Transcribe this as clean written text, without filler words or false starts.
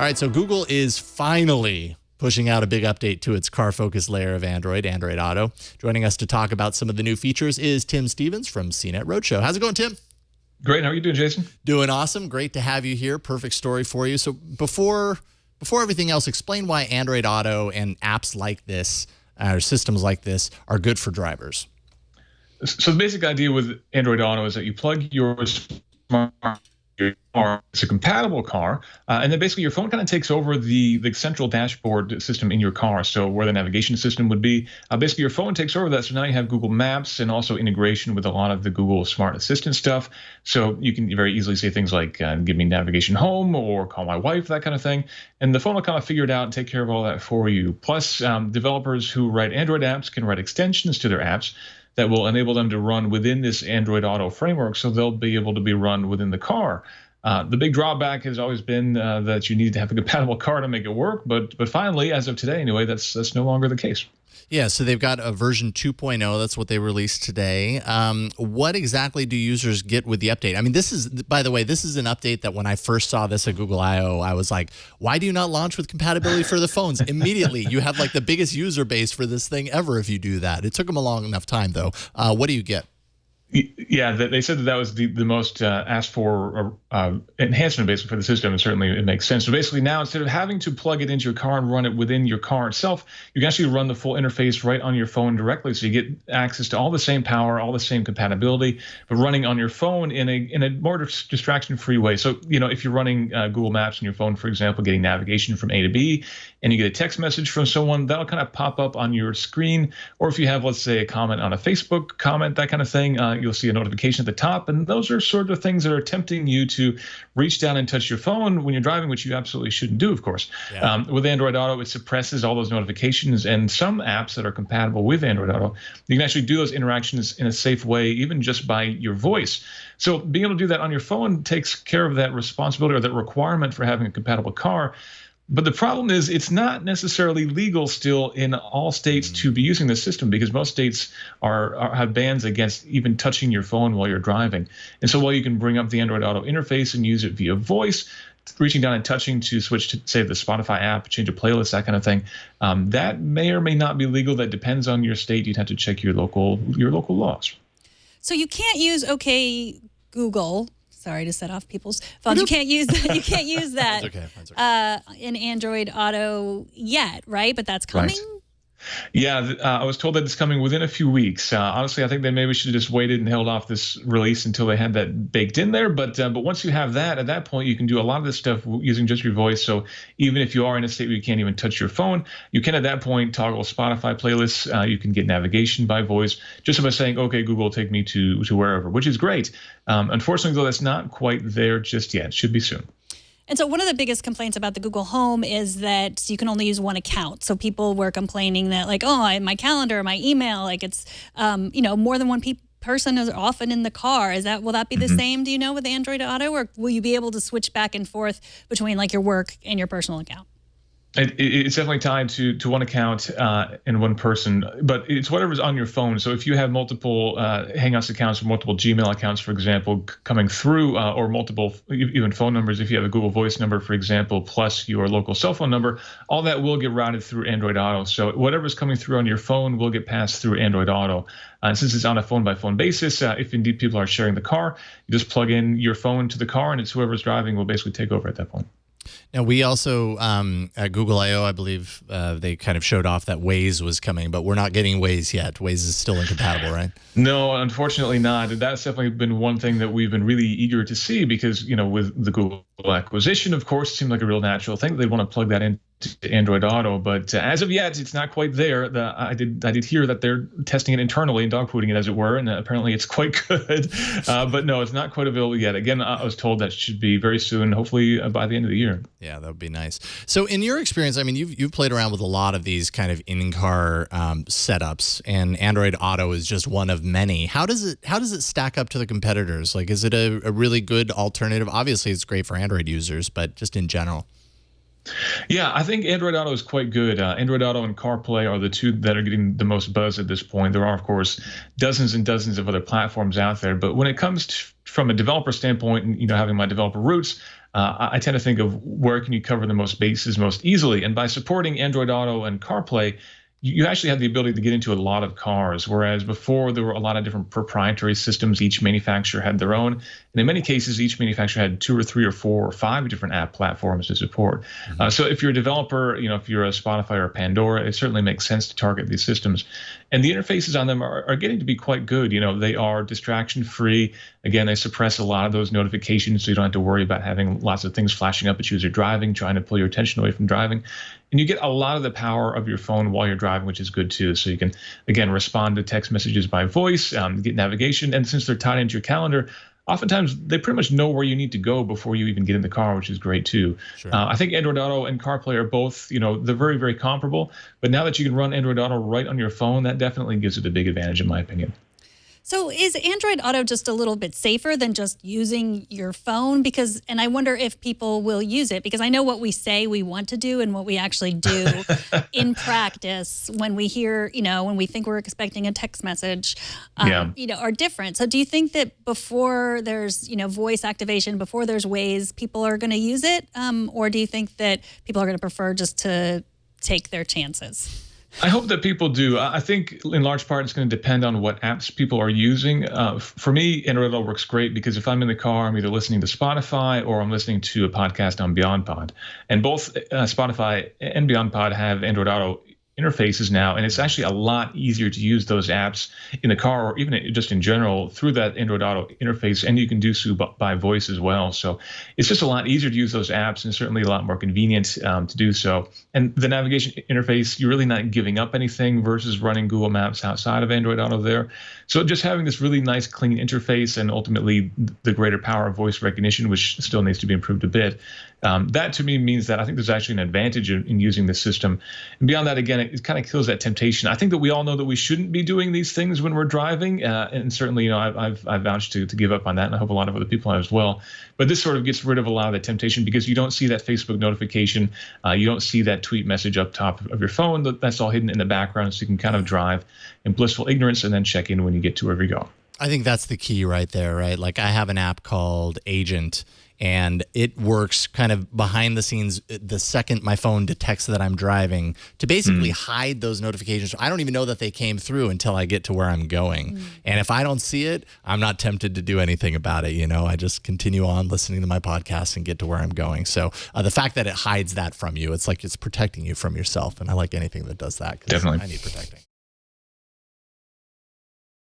All right, so Google is finally pushing out a big update to its car-focused layer of Android Auto. Joining us to talk about some of the new features is Tim Stevens from CNET Road Show. How's it going, Tim? Great. How are you doing, Jason? Doing awesome. Great to have you here. Perfect story for you. So before everything else, explain why Android Auto and apps like this, or systems like this, are good for drivers. So the basic idea with Android Auto is that you plug your smart car. It's a compatible car, and then basically your phone kind of takes over the central dashboard system in your car. So where the navigation system would be, basically your phone takes over that. So now you have Google Maps and also integration with a lot of the Google Smart Assistant stuff. So you can very easily say things like give me navigation home or call my wife, that kind of thing. And the phone will kind of figure it out and take care of all that for you. Plus, developers who write Android apps can write extensions to their apps that will enable them to run within this Android Auto framework, so they'll be able to be run within the car. The big drawback has always been that you need to have a compatible car to make it work, but finally, as of today anyway, that's no longer the case. Yeah, so they've got a version 2.0. That's what they released today. What exactly do users get with the update? I mean, this is, by the way, this is an update that when I first saw this at Google I/O, I was like, why do you not launch with compatibility for the phones? Immediately, you have like the biggest user base for this thing ever if you do that. It took them a long enough time, though. What do you get? Yeah, they said that was the most asked for enhancement basically for the system, and certainly it makes sense. So basically now, instead of having to plug it into your car and run it within your car itself, you can actually run the full interface right on your phone directly. So you get access to all the same power, all the same compatibility, but running on your phone in a more distraction-free way. So, you know, if you're running Google Maps on your phone, for example, getting navigation from A to B, and you get a text message from someone, that'll kind of pop up on your screen. Or if you have, let's say, a comment on a Facebook comment, that kind of thing, you'll see a notification at the top. And those are sort of things that are tempting you to reach down and touch your phone when you're driving, which you absolutely shouldn't do, of course. Yeah. With Android Auto, it suppresses all those notifications. And some apps that are compatible with Android Auto, you can actually do those interactions in a safe way, even just by your voice. So being able to do that on your phone takes care of that responsibility or that requirement for having a compatible car. But the problem is it's not necessarily legal still in all states to be using this system, because most states have bans against even touching your phone while you're driving. And so while you can bring up the Android Auto interface and use it via voice, reaching down and touching to switch to, say, the Spotify app, change a playlist, that kind of thing, that may or may not be legal. That depends on your state. You'd have to check your local laws. So you can't use OK Google. Sorry to set off people's phones. You can't use that. You can't use that That's okay. In Android Auto yet, right? But that's coming. Right. Yeah, I was told that it's coming within a few weeks. Honestly, I think they maybe should have just waited and held off this release until they had that baked in there. But once you have that, at that point, you can do a lot of this stuff using just your voice. So even if you are in a state where you can't even touch your phone, you can at that point toggle Spotify playlists. You can get navigation by voice just by saying, "Okay, Google, take me to wherever," which is great. Unfortunately, though, that's not quite there just yet. It should be soon. And so one of the biggest complaints about the Google Home is that you can only use one account. So people were complaining that, like, oh, my calendar, my email, like it's, more than one person is often in the car. Will that be the same, do you know, with Android Auto? Or will you be able to switch back and forth between like your work and your personal account? It's definitely tied to one account and one person, but it's whatever's on your phone. So if you have multiple Hangouts accounts or multiple Gmail accounts, for example, coming through, or multiple even phone numbers, if you have a Google Voice number, for example, plus your local cell phone number, all that will get routed through Android Auto. So whatever's coming through on your phone will get passed through Android Auto. And since it's on a phone-by-phone basis, if indeed people are sharing the car, you just plug in your phone to the car, and it's whoever's driving will basically take over at that point. Now, we also, at Google I/O, I believe they kind of showed off that Waze was coming, but we're not getting Waze yet. Waze is still incompatible, right? No, unfortunately not. That's definitely been one thing that we've been really eager to see because, with the Google acquisition, of course, it seemed like a real natural thing. They want to plug that into Android Auto, but as of yet, it's not quite there. I did hear that they're testing it internally and dogfooding it, as it were, and apparently it's quite good. But no, it's not quite available yet. Again, I was told that should be very soon, hopefully by the end of the year. Yeah, that would be nice. So in your experience, I mean, you've played around with a lot of these kind of in-car setups, and Android Auto is just one of many. How does it stack up to the competitors? Like, is it a really good alternative? Obviously, it's great for Android users, but just in general. Yeah, I think Android Auto is quite good. Android Auto and CarPlay are the two that are getting the most buzz at this point. There are, of course, dozens and dozens of other platforms out there. But when it comes from a developer standpoint and, having my developer roots, I tend to think of where can you cover the most bases most easily. And by supporting Android Auto and CarPlay, you actually have the ability to get into a lot of cars, whereas before there were a lot of different proprietary systems. Each manufacturer had their own. And in many cases, each manufacturer had 2 or 3 or 4 or 5 different app platforms to support. So if you're a developer, if you're a Spotify or a Pandora, it certainly makes sense to target these systems. And the interfaces on them are getting to be quite good. They are distraction free. Again, they suppress a lot of those notifications, so you don't have to worry about having lots of things flashing up at you as you're driving, trying to pull your attention away from driving. And you get a lot of the power of your phone while you're driving, which is good too. So you can, again, respond to text messages by voice, get navigation. And since they're tied into your calendar, oftentimes they pretty much know where you need to go before you even get in the car, which is great too. Sure. I think Android Auto and CarPlay are both, they're very, very comparable. But now that you can run Android Auto right on your phone, that definitely gives it a big advantage in my opinion. So is Android Auto just a little bit safer than just using your phone? And I wonder if people will use it, because I know what we say we want to do and what we actually do in practice when we hear, when we think we're expecting a text message, are different. So do you think that before there's, voice activation, before there's Waze, people are going to use it? Or do you think that people are going to prefer just to take their chances? I hope that people do. I think in large part it's going to depend on what apps people are using. For me, Android Auto works great because if I'm in the car, I'm either listening to Spotify or I'm listening to a podcast on BeyondPod. And both Spotify and BeyondPod have Android Auto interfaces now, and it's actually a lot easier to use those apps in the car or even just in general through that Android Auto interface, and you can do so by voice as well. So it's just a lot easier to use those apps and certainly a lot more convenient to do so. And the navigation interface, you're really not giving up anything versus running Google Maps outside of Android Auto there. So just having this really nice, clean interface and ultimately the greater power of voice recognition, which still needs to be improved a bit, that to me means that I think there's actually an advantage in using this system. And beyond that, again, it kind of kills that temptation. I think that we all know that we shouldn't be doing these things when we're driving, and certainly, I've vouched to give up on that, and I hope a lot of other people have as well. But this sort of gets rid of a lot of the temptation because you don't see that Facebook notification, you don't see that tweet message up top of your phone. That's all hidden in the background, so you can kind of drive in blissful ignorance and then check in when you get to wherever you go. I think that's the key right there, right? Like I have an app called Agent, and it works kind of behind the scenes the second my phone detects that I'm driving to basically hide those notifications. I don't even know that they came through until I get to where I'm going. And if I don't see it, I'm not tempted to do anything about it. I just continue on listening to my podcast and get to where I'm going. So the fact that it hides that from you, it's like it's protecting you from yourself. And I like anything that does that because Definitely. I need protecting.